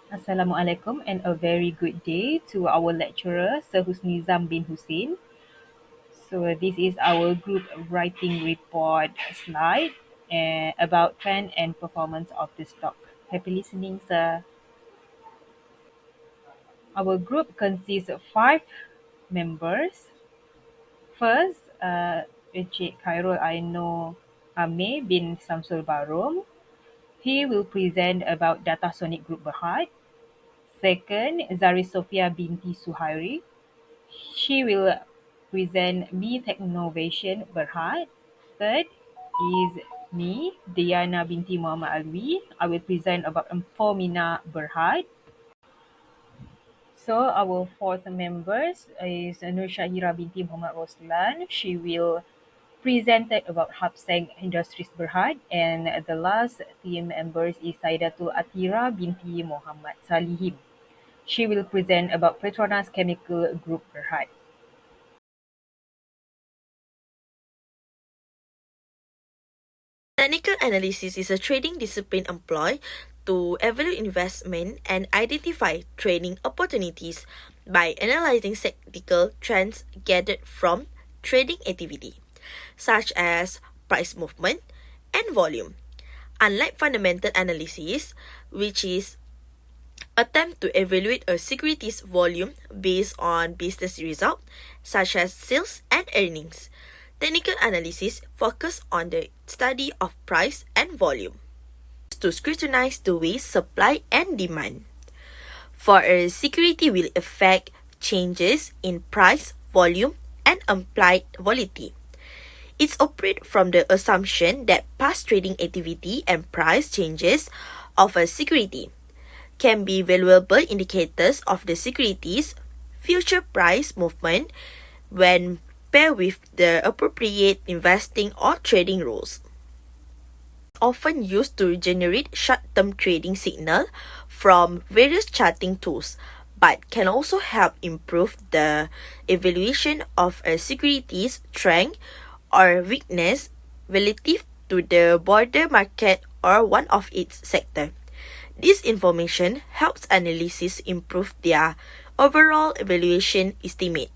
Assalamualaikum and a very good day to our lecturer, Sir Husnizam bin Hussein. So this is our group writing report slide about trend and performance of the stock. Happy listening, sir. Our group consists of 5 members. First, Encik Khairul Aino Amir bin Samsul Barum. He will present about Data Sonic Group Berhad. Second, Zari Sofia binti Suhairi. She will present Me Technovation Berhad. Third is me, Diana binti Muhammad Alwi. I will present about Empomina Berhad. So our fourth members is Nur Syahira binti Muhammad Roslan. She will present about Hapseng Industries Berhad. And the last team members is Saidatul Atira binti Muhammad Salihim. She will present about Petronas Chemical Group Berhad. Technical analysis is a trading discipline employed to evaluate investment and identify trading opportunities by analyzing technical trends gathered from trading activity, such as price movement and volume. Unlike fundamental analysis, which is attempt to evaluate a security's volume based on business result, such as sales and earnings. Technical analysis focus on the study of price and volume to scrutinize the way supply and demand. For a security will affect changes in price, volume, and implied volatility. It's operate from the assumption that past trading activity and price changes of a security can be valuable indicators of the security's future price movement when paired with the appropriate investing or trading rules. Often used to generate short-term trading signal from various charting tools, but can also help improve the evaluation of a security's strength or weakness relative to the broader market or one of its sector. This information helps analysts improve their overall evaluation estimate.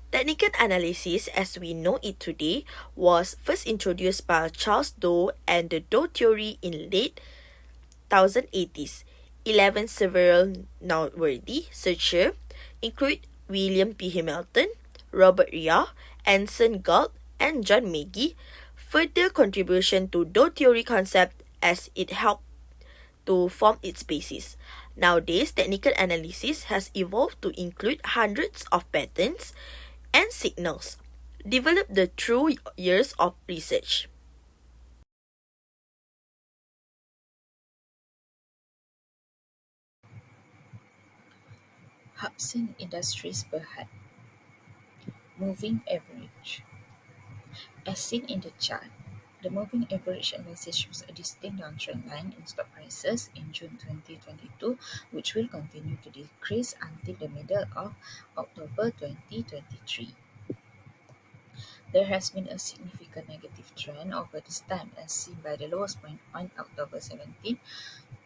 Technical analysis, as we know it today, was first introduced by Charles Dow and the Dow theory in late 1080s. 11 several noteworthy searchers include William P. Hamilton, Robert Rhea, Anson Galt, and John Magee. Further contribution to Dow theory concept as it helped to form its basis. Nowadays, technical analysis has evolved to include hundreds of patterns and signals developed through years of research. Hubson Industries Berhad. Moving average. As seen in the chart, the moving average analysis shows a distinct downtrend line in stock prices in June 2022, which will continue to decrease until the middle of October 2023. There has been a significant negative trend over this time, as seen by the lowest point on October 17,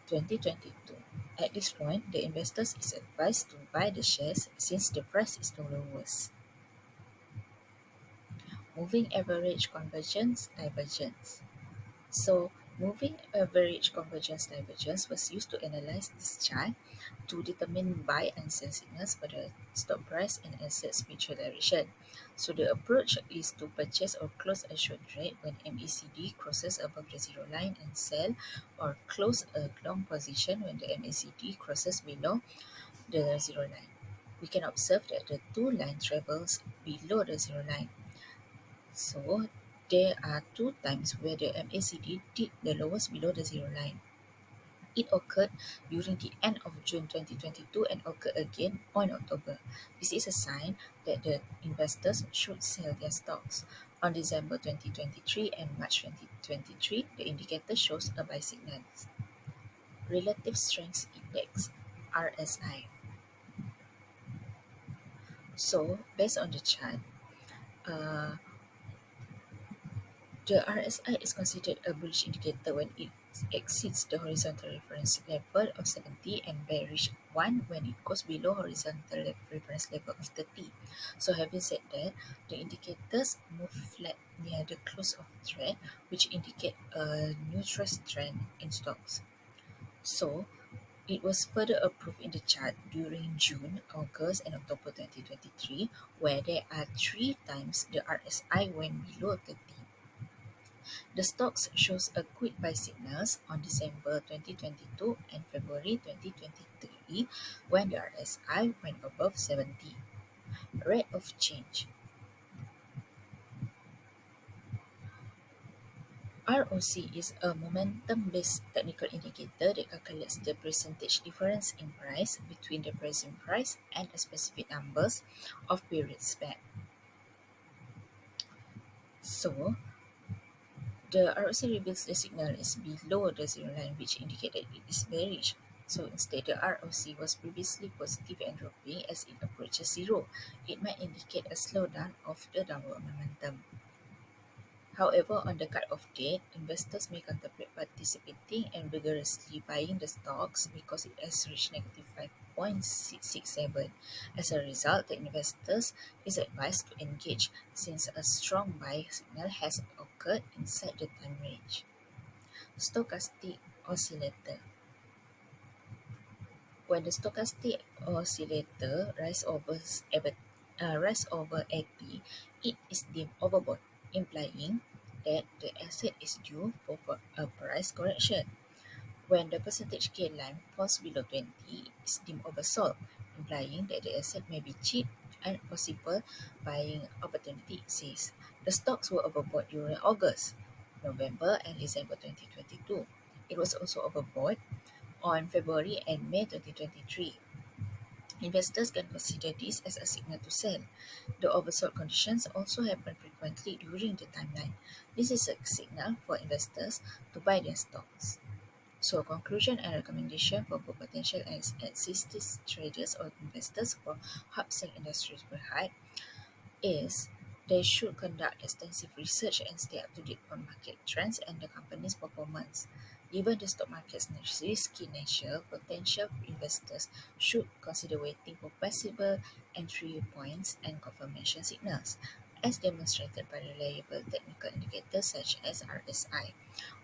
2022. At this point, the investors is advised to buy the shares since the price is the lowest. Moving average convergence divergence. So, moving average convergence divergence was used to analyze this chart to determine buy and sell signals for the stock price and assets mutual direction. So, the approach is to purchase or close a short trade when MACD crosses above the zero line and sell or close a long position when the MACD crosses below the zero line. We can observe that the two lines travels below the zero line. So there are two times where the MACD dipped the lowest below the zero line. It occurred during the end of June 2022 and occurred again on October. This is a sign that the investors should sell their stocks. On December 2023 and March 2023, the indicator shows a buy signal. Relative Strength Index, RSI. So, based on the chart, uh, the RSI is considered a bullish indicator when it exceeds the horizontal reference level of 70 and bearish 1 when it goes below horizontal reference level of 30. So having said that, the indicators move flat near the close of the trend, which indicate a neutral trend in stocks. So it was further approved in the chart during June, August, and October 2023, where there are three times the RSI went below 30. The stocks shows a quick buy signals on December 2022 and February 2023 when the RSI went above 70. Rate of change. ROC is a momentum-based technical indicator that calculates the percentage difference in price between the present price and a specific numbers of periods back. So, the ROC reveals the signal is below the zero line, which indicated it is bearish. So instead, the ROC was previously positive and dropping as it approaches zero. It might indicate a slowdown of the downward momentum. However, on the cut-off date, investors may contemplate participating and vigorously buying the stocks because it has reached negative 5.667. As a result, the investors is advised to engage since a strong buy signal has occurred inside the time range. Stochastic oscillator. When the stochastic oscillator rise over 80, it is deemed overbought, implying that the asset is due for a price correction. When the percentage gain line falls below 20, it is deemed oversold, implying that the asset may be cheap and possible buying opportunity exists. The stocks were overbought during August, November, and December 2022. It was also overbought on February and May 2023. Investors can consider this as a signal to sell. The oversold conditions also happen frequently during the timeline. This is a signal for investors to buy their stocks. So, conclusion and recommendation for both potential and existing traders or investors for Hub Seng Industries Berhad is they should conduct extensive research and stay up to date on market trends and the company's performance. Given the stock market's risky nature, potential investors should consider waiting for possible entry points and confirmation signals, as demonstrated by reliable technical indicators such as RSI.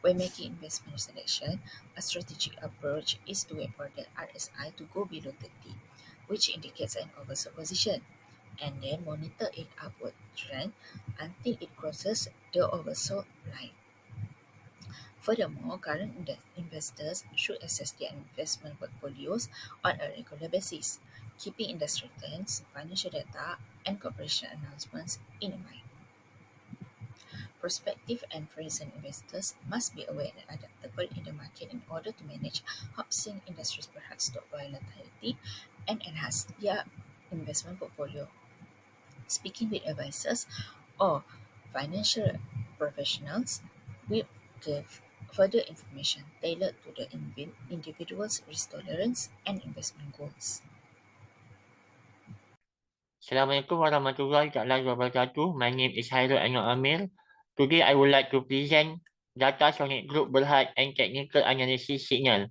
When making investment selection, a strategic approach is to wait for the RSI to go below 30, which indicates an oversold position, and then monitor its upward trend until it crosses the oversold line. Furthermore, current investors should assess their investment portfolios on a regular basis, keeping industry trends, financial data, and corporation announcements in mind. Prospective and present investors must be aware and adaptable in the market in order to manage housing industries perhaps stock volatility and enhance their investment portfolio. Speaking with advisors or financial professionals will give further information tailored to the individual's risk tolerance and investment goals. Assalamualaikum warahmatullahi wabarakatuh. My name is Hairul Anwar Amir. Today I would like to present data Sonic Group Berhad and technical analysis signal.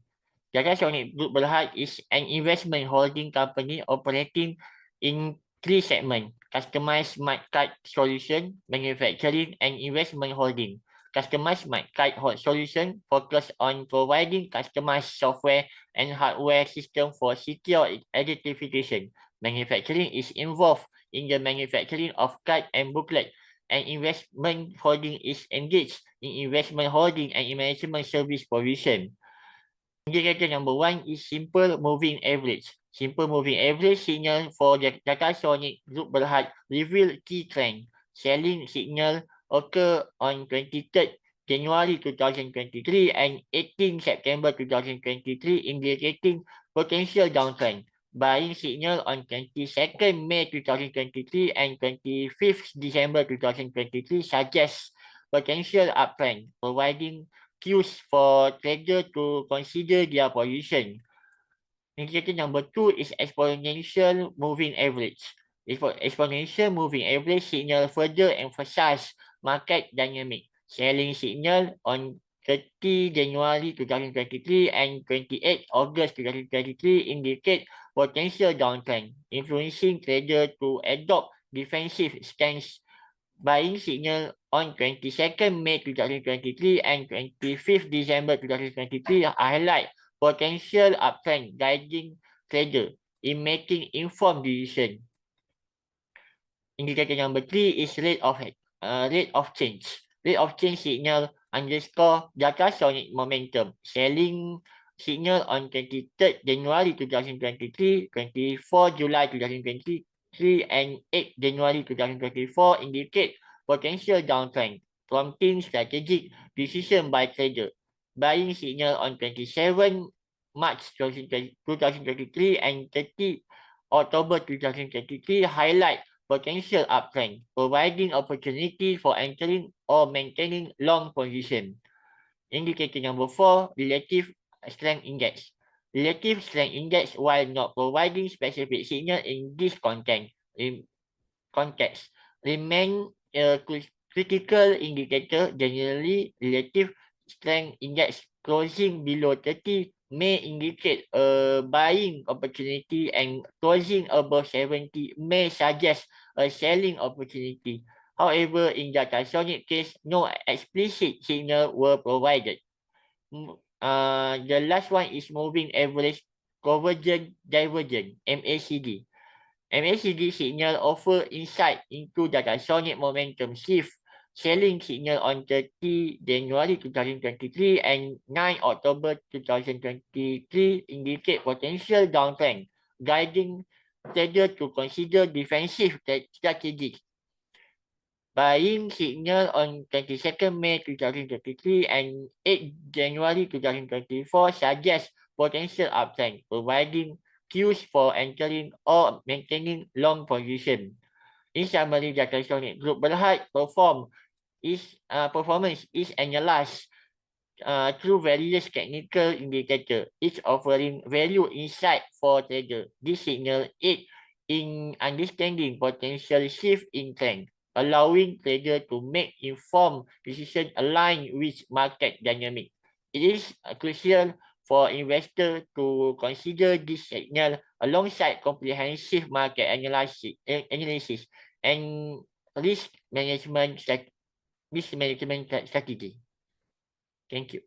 Data Sonic Group Berhad is an investment holding company operating in three segments: customized smart card solution, manufacturing, and investment holding. Customized smart card solution focus on providing customized software and hardware system for secure identification. Manufacturing is involved in the manufacturing of card and booklet, and investment holding is engaged in investment holding and management service provision. Indicator number one is simple moving average. Simple moving average signal for the data Sonic Group Berhad reveal key trend. Selling signal occur on 23rd January 2023 and 18 September 2023, indicating potential downtrend. Buying signal on 22nd May 2023 and 25th December 2023 suggests potential uptrend, providing cues for trader to consider their position. Indicator number two is exponential moving average. Exponential moving average signal further emphasize market dynamic. Selling signal on 30 January 2023 and 28 August 2023 indicate potential downtrend, influencing traders to adopt defensive stance. Buying signal on 22nd May 2023 and 25th December 2023 highlight potential uptrend, guiding trader in making informed decision. Indicator number 3 is rate of change. Rate of change signal underscore data sonic momentum. Selling signal on 23rd January 2023, 24 July 2023, and 8 January 2024 indicate potential downtrend, prompting strategic decision by trader. Buying signal on 27 March 2023 and 30 October 2023 highlight potential uptrend, providing opportunity for entering or maintaining long position. Indicator number 4, relative strength index. Relative strength index, while not providing specific signal in this context, remain a critical indicator. Generally, relative strength index closing below 30 may indicate a buying opportunity, and closing above 70 may suggest a selling opportunity. However, in the Dasonic case, no explicit signal were provided. The last one is moving average convergent divergent, MACD. MACD signal offer insight into the Dasonic momentum shift. Selling signal on 30 January 2023 and 9 October 2023 indicate potential downtrend, guiding traders to consider defensive strategies. Buying signal on 22nd May 2023 and 8 January 2024 suggests potential uptrend, providing cues for entering or maintaining long position. In summary, the Tectonic Group Berhad performance is analyzed through various technical indicators, each offering value insight for trader. This signal aid in understanding potential shift in trend, allowing trader to make informed decisions aligned with market dynamic. It is crucial for investors to consider this signal alongside comprehensive market analysis and risk management strategy. Thank you.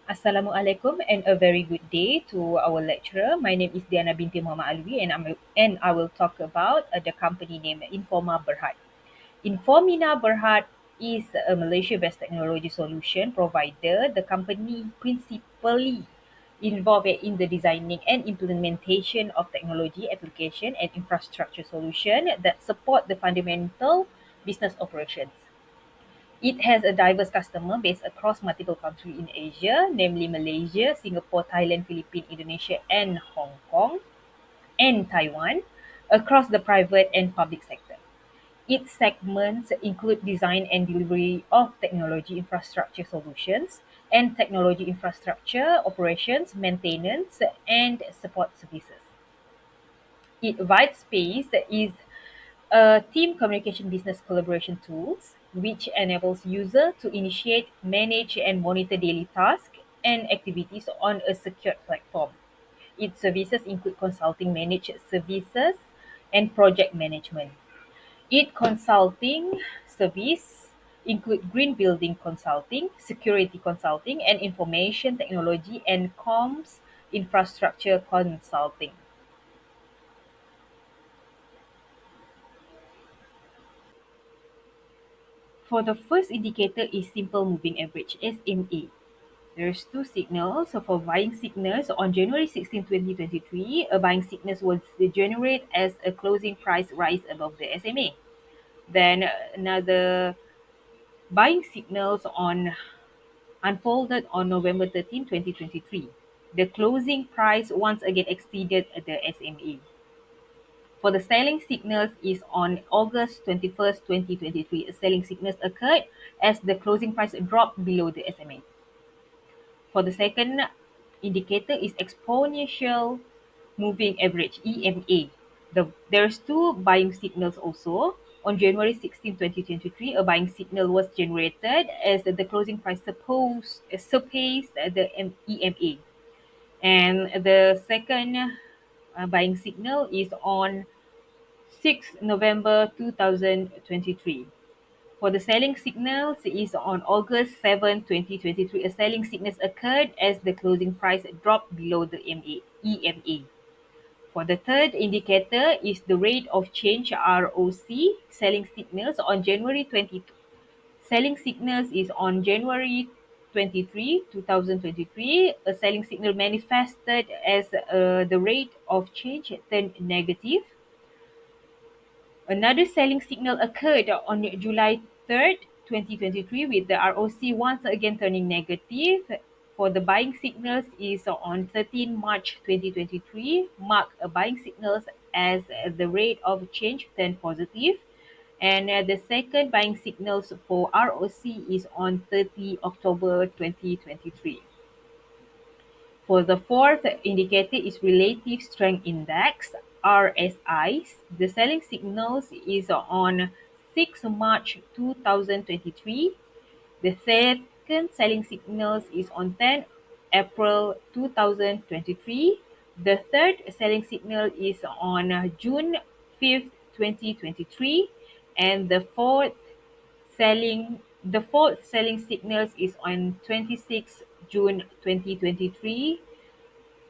Assalamualaikum and a very good day to our lecturer. My name is Diana binti Muhammad Alwi, and I will talk about the company name Informa Berhad. Informina Berhad is a Malaysia-based technology solution provider. The company principally involved in the designing and implementation of technology application and infrastructure solution that support the fundamental business operations. It has a diverse customer base across multiple countries in Asia, namely Malaysia, Singapore, Thailand, Philippines, Indonesia, and Hong Kong, and Taiwan, across the private and public sector. Its segments include design and delivery of technology infrastructure solutions and technology infrastructure operations, maintenance, and support services. It White Space is a team communication business collaboration tools which enables user to initiate, manage, and monitor daily tasks and activities on a secure platform. Its services include consulting, managed services, and project management. Its consulting service include green building consulting, security consulting, and information technology and comms infrastructure consulting. For the first indicator is simple moving average SMA. There's two signals. So for buying signals on January 16, 2023, a buying signal was generated as a closing price rise above the SMA. Then another buying signals on unfolded on November 13, 2023. The closing price once again exceeded the SMA. For the selling signals is on August 21st, 2023. A selling signals occurred as the closing price dropped below the SMA. For the second indicator is exponential moving average, EMA. There's two buying signals also. On January 16, 2023, a buying signal was generated as the closing price surpassed the EMA. And the second buying signal is on 6 November 2023. For the selling signals is on August 7, 2023. A selling signal occurred as the closing price dropped below the EMA. For the third indicator is the rate of change ROC. Selling signals is on January 23, 2023. A selling signal manifested as the rate of change turned negative. Another selling signal occurred on July 3rd, 2023, with the ROC once again turning negative. For the buying signals is on 13 March 2023, mark a buying signals as the rate of change turned positive. And the second buying signals for ROC is on 30 October 2023. For the fourth indicator is relative strength index (RSI). The selling signals is on 6 March 2023. The second selling signals is on 10 April 2023. The third selling signal is on June 5th, 2023, and the fourth selling signals is on 26 June 2023,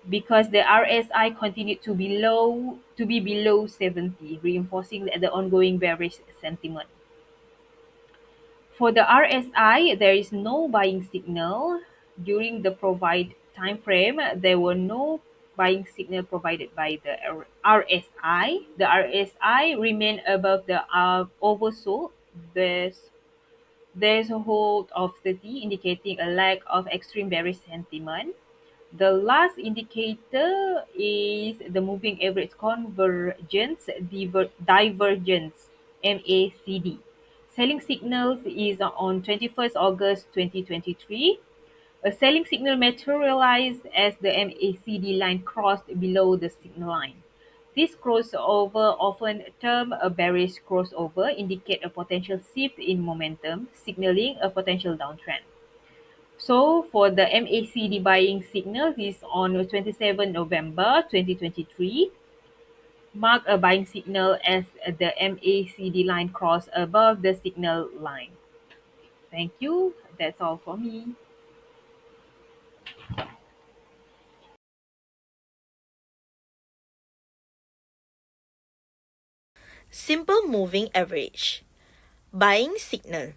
because the RSI continued to be below 70, reinforcing the ongoing bearish sentiment. For the RSI, there is no buying signal during the provide time frame. There were no buying signal provided by the RSI. The RSI remained above the oversold. There's a hold of 30, indicating a lack of extreme bearish sentiment. The last indicator is the moving average convergence divergence (MACD). Selling signals is on 21st August 2023. A selling signal materialized as the MACD line crossed below the signal line. This crossover, often termed a bearish crossover, indicate a potential shift in momentum, signaling a potential downtrend. So for the MACD buying signal is on 27 November 2023. Mark a buying signal as the MACD line cross above the signal line. Thank you. That's all for me. Simple moving average. Buying signal.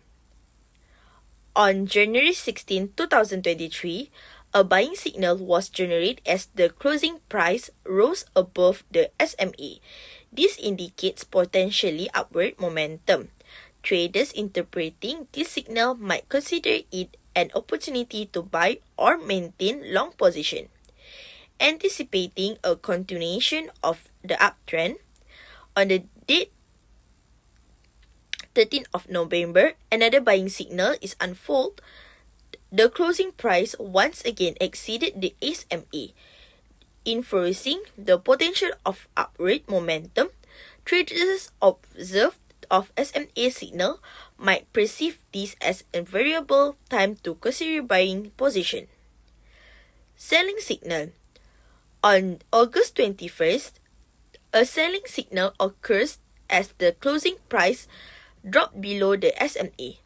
On January 16, 2023, a buying signal was generated as the closing price rose above the SMA. This indicates potentially upward momentum. Traders interpreting this signal might consider it an opportunity to buy or maintain long position. Anticipating a continuation of the uptrend, on the date 13th of November, another buying signal is unfold. The closing price once again exceeded the SMA, enforcing the potential of upward momentum. Traders observed of SMA signal might perceive this as a variable time to consider buying position. Selling signal. On August 21st, a selling signal occurs as the closing price dropped below the SMA.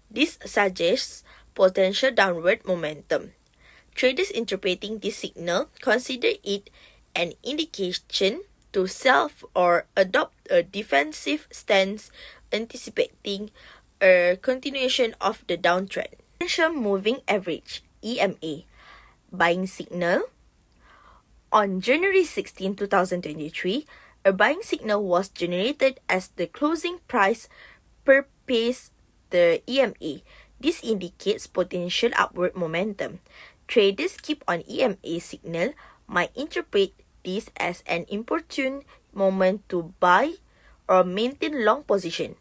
This suggests potential downward momentum. Traders interpreting this signal consider it an indication to sell or adopt a defensive stance, anticipating a continuation of the downtrend. Essential moving average (EMA) buying signal. On January 16, 2023, a buying signal was generated as the closing price surpassed the EMA. This indicates potential upward momentum. Traders keep on EMA signal might interpret this as an opportune moment to buy or maintain long position,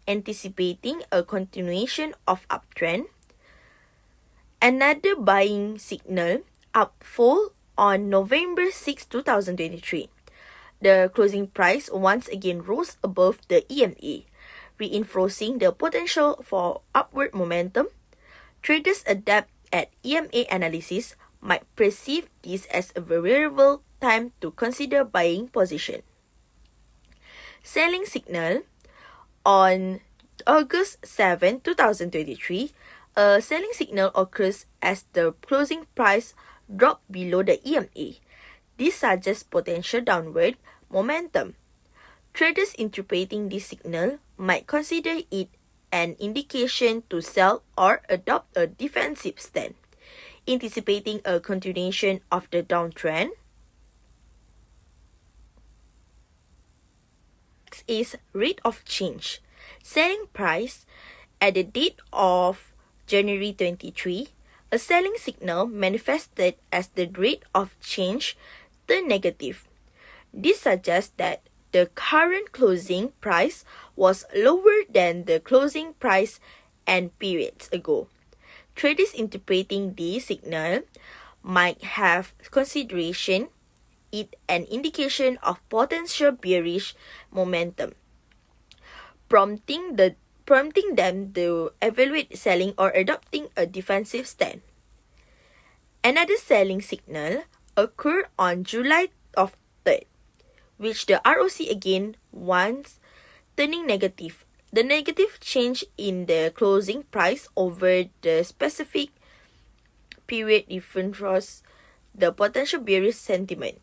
anticipating a continuation of uptrend. Another buying signal upfold on November 6, 2023. The closing price once again rose above the EMA. reinforcing the potential for upward momentum. Traders adept at EMA analysis might perceive this as a variable time to consider buying position. Selling signal on August 7, 2023, a selling signal occurs as the closing price dropped below the EMA. This suggests potential downward momentum. Traders interpreting this signal might consider it an indication to sell or adopt a defensive stand, anticipating a continuation of the downtrend. Next is rate of change. Selling price at the date of January 23, a selling signal manifested as the rate of change turned negative. This suggests that the current closing price was lower than the closing price and periods ago. Traders interpreting this signal might have consideration it an indication of potential bearish momentum, prompting them to evaluate selling or adopting a defensive stand. Another selling signal occurred on July 3rd, which the ROC again once turning negative. The negative change in the closing price over the specific period reinforces the potential bearish sentiment.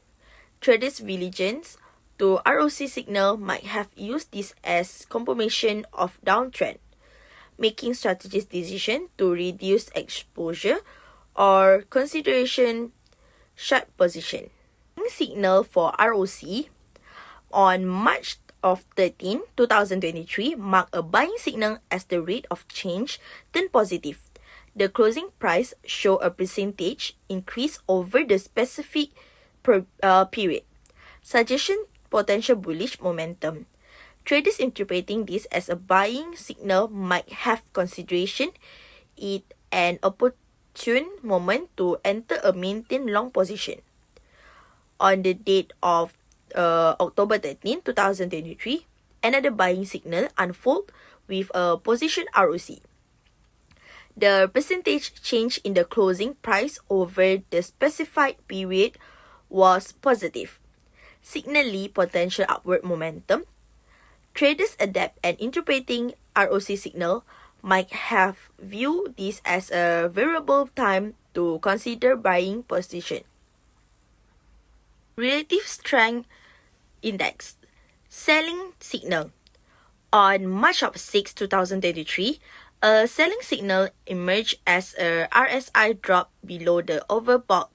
Traders' vigilance to ROC signal might have used this as confirmation of downtrend, making strategic decision to reduce exposure or consideration short position. Signal for ROC on March of 13, 2023 marked a buying signal as the rate of change turned positive. The closing price showed a percentage increase over the specific period, suggesting potential bullish momentum. Traders interpreting this as a buying signal might have consideration it an opportune moment to enter a maintain long position. On the date of October 13, 2023, another buying signal unfolded with a position ROC. The percentage change in the closing price over the specified period was positive, signaling potential upward momentum. Traders adept at interpreting ROC signal might have viewed this as a variable time to consider buying position. Relative strength index selling signal on March 6, 2023, a selling signal emerged as a RSI dropped below the overbought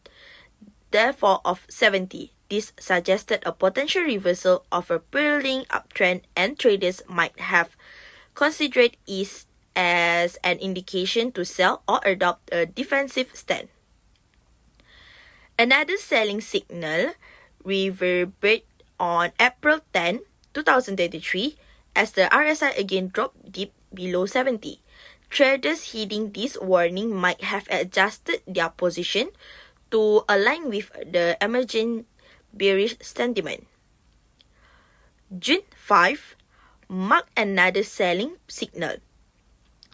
therefore of 70. This suggested a potential reversal of a prevailing uptrend, and traders might have considered it as an indication to sell or adopt a defensive stand. Another selling signal reverberated on April 10, 2023, as the RSI again dropped deep below 70. Traders heeding this warning might have adjusted their position to align with the emerging bearish sentiment. June 5 marked another selling signal.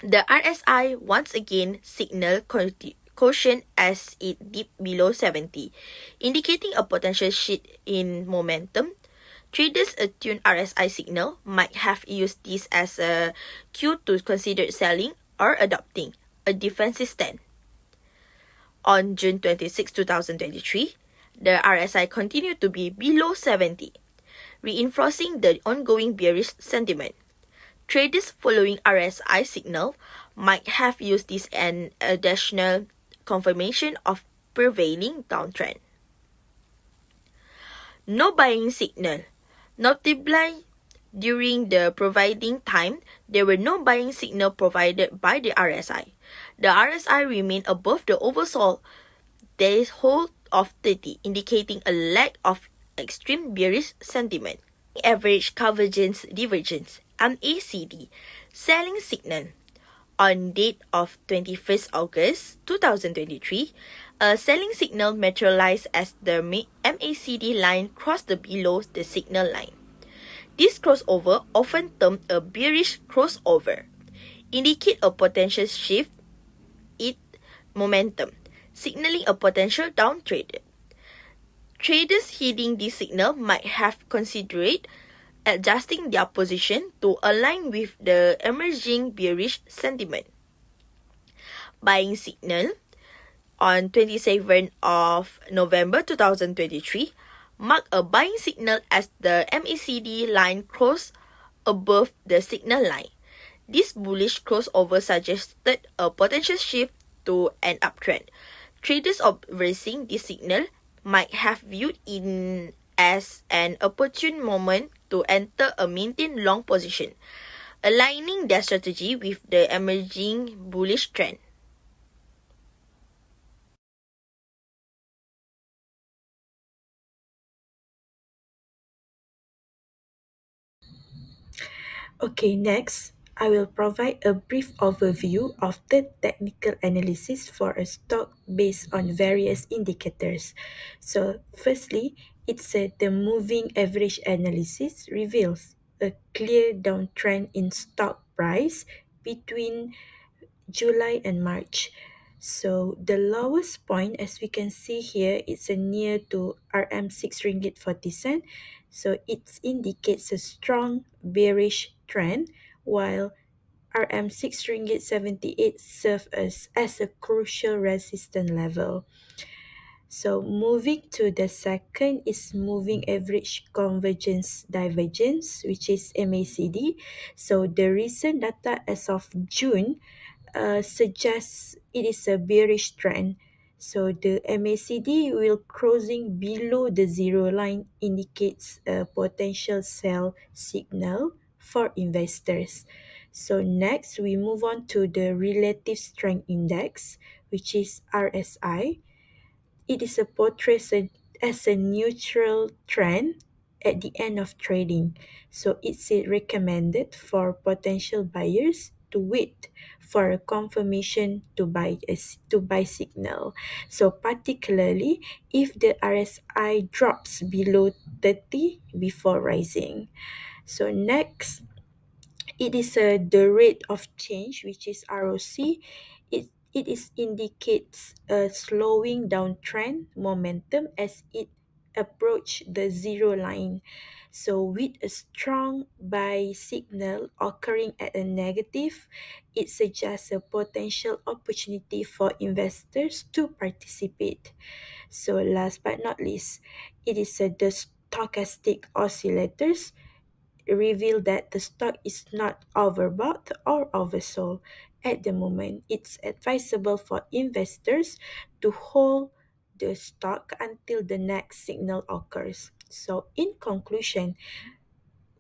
The RSI once again signaled caution as it dipped below 70, indicating a potential shift in momentum. Traders attuned RSI signal might have used this as a cue to consider selling or adopting a defensive stand. On June 26, 2023, the RSI continued to be below 70, reinforcing the ongoing bearish sentiment. Traders following RSI signal might have used this as an additional confirmation of prevailing downtrend. No buying signal. Notably, during the providing time, there were no buying signal provided by the RSI. The RSI remained above the oversold threshold of 30, indicating a lack of extreme bearish sentiment. Average convergence divergence (MACD) selling signal on date of 21st August 2023, a selling signal materialized as the MACD line crossed below the signal line. This crossover, often termed a bearish crossover, indicate a potential shift in momentum, signaling a potential downtrend. Traders heeding this signal might have considered adjusting their position to align with the emerging bearish sentiment. Buying signal on 27th of November 2023 marked a buying signal as the MACD line crossed above the signal line. This bullish crossover suggested a potential shift to an uptrend. Traders observing this signal might have viewed it as an opportune moment to enter a maintain long position, aligning their strategy with the emerging bullish trend. Okay, next, I will provide a brief overview of the technical analysis for a stock based on various indicators. So, firstly, the moving average analysis reveals a clear downtrend in stock price between July and March. So the lowest point, as we can see here, it's a near to RM 6 ringgit 40 cent. So it indicates a strong bearish trend, while RM 6 ringgit 78 serve as a crucial resistance level. So moving to the second is moving average convergence divergence, which is MACD. So the recent data as of June suggests it is a bearish trend. So the MACD will crossing below the zero line indicates a potential sell signal for investors. So next we move on to the relative strength index, which is RSI. It is a as a neutral trend at the end of trading. So it's recommended for potential buyers to wait for a confirmation to buy signal. So particularly if the RSI drops below 30 before rising. So next, it is the rate of change, which is ROC. It is indicates a slowing down trend momentum as it approach the zero line. So with a strong buy signal occurring at a negative, it suggests a potential opportunity for investors to participate. So last but not least, it is the stochastic oscillators reveal that the stock is not overbought or oversold. At the moment, it's advisable for investors to hold the stock until the next signal occurs. So, in conclusion,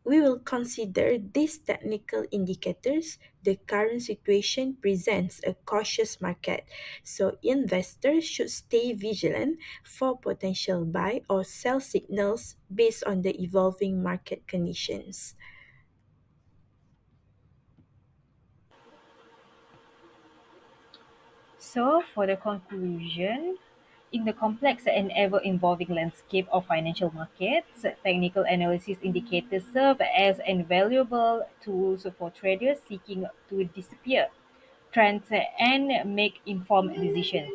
we will consider these technical indicators. The current situation presents a cautious market, so investors should stay vigilant for potential buy or sell signals based on the evolving market conditions. So, for the conclusion, in the complex and ever evolving landscape of financial markets, technical analysis indicators serve as invaluable tools for traders seeking to disappear trends and make informed decisions.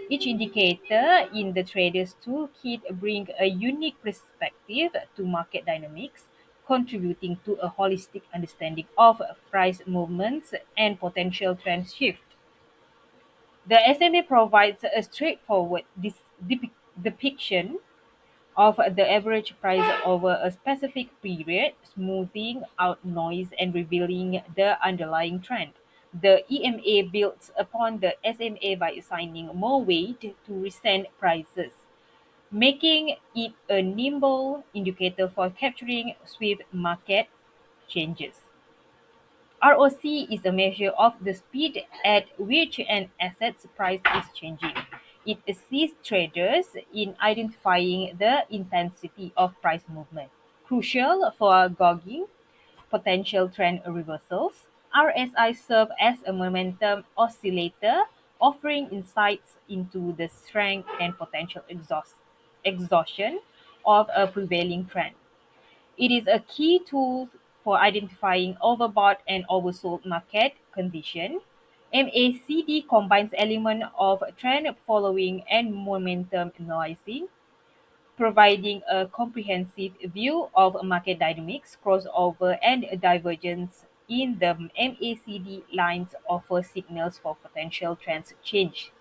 Each indicator in the trader's toolkit brings a unique perspective to market dynamics, contributing to a holistic understanding of price movements and potential trend shift. The SMA provides a straightforward depiction of the average price over a specific period, smoothing out noise and revealing the underlying trend. The EMA builds upon the SMA by assigning more weight to recent prices, making it a nimble indicator for capturing swift market changes. ROC is a measure of the speed at which an asset's price is changing. It assists traders in identifying the intensity of price movement. Crucial for gauging potential trend reversals, RSI serve as a momentum oscillator, offering insights into the strength and potential exhaustion of a prevailing trend. It is a key tool for identifying overbought and oversold market condition. MACD combines elements of trend following and momentum analyzing, providing a comprehensive view of market dynamics, crossover, and divergence in the MACD lines offer signals for potential trends change.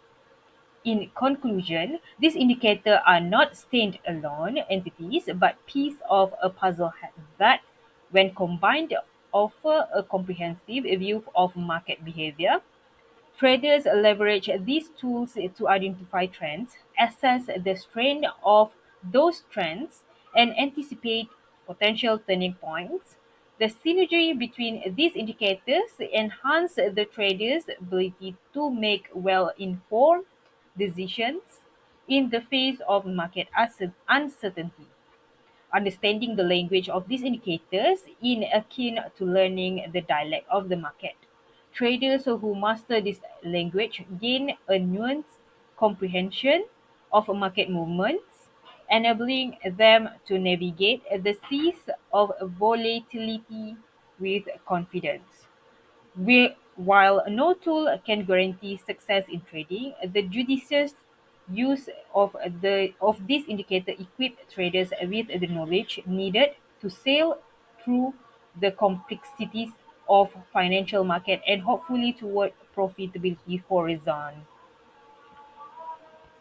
In conclusion, these indicators are not stand-alone entities but pieces of a puzzle that, when combined, offer a comprehensive view of market behavior. Traders leverage these tools to identify trends, assess the strength of those trends, and anticipate potential turning points. The synergy between these indicators enhance the trader's ability to make well-informed decisions in the face of market uncertainty. Understanding the language of these indicators is akin to learning the dialect of the market. Traders who master this language gain a nuanced comprehension of market movements, enabling them to navigate the seas of volatility with confidence. While no tool can guarantee success in trading, the judicious use of this indicator equip traders with the knowledge needed to sail through the complexities of financial market and hopefully toward profitability horizon.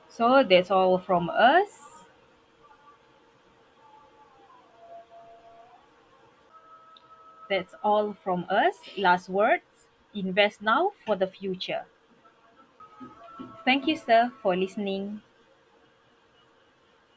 So that's all from us. That's all from us. Last words. Invest now for the future. Thank you, sir, for listening.